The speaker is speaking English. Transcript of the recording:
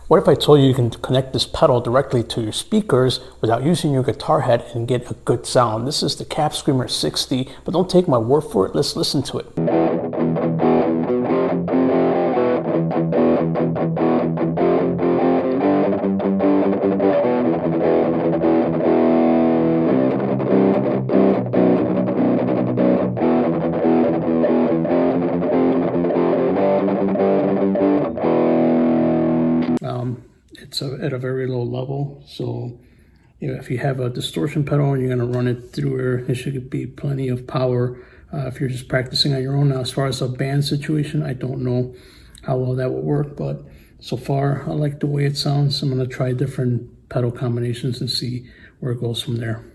What if I told you you can connect this pedal directly to your speakers without using your guitar head and get a good sound? This is the Cab Screamer60, but don't take my word for it. Let's listen to it. It's at a very low level, so if you have a distortion pedal and you're going to run it through here, there should be plenty of power if you're just practicing on your own. Now, as far as a band situation, I don't know how well that will work, but so far I like the way it sounds. I'm going to try different pedal combinations and see where it goes from there.